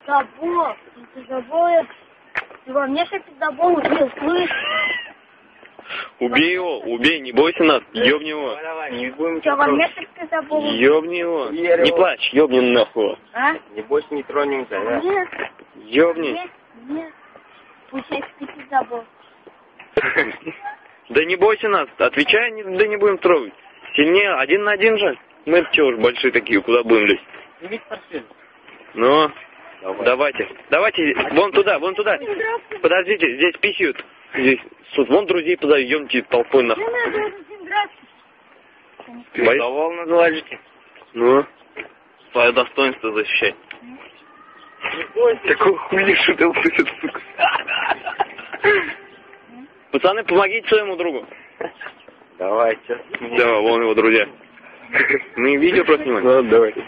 Забор. Ты забор. Ты во мне что-то забор убил, слышь? Убей его, убей, не бойся нас, ёбни его. Давай, не будем Что, во мне что-то забор убил? Ёбни его. Не плачь, ёбни нахуй. А? Не бойся, не тронемся, да? Нет. Ёбни. Нет, нет. Пусть я спите забор. Да не бойся нас, отвечай, да не будем трогать. Сильнее, 1 на 1 же. Мы чего уж большие такие, куда будем лезть? Ну, давайте, вон туда. Подождите, здесь писают. Здесь, вон друзей позовемте толпой нахуй. Не надо, это Боишься? Кого называете? Ну, свое достоинство защищай. Такого хуйни шутил, сука. Пацаны, помогите своему другу. Давайте. Да, вон его друзья. Мы видео просто снимаем. Ну, давай. Все.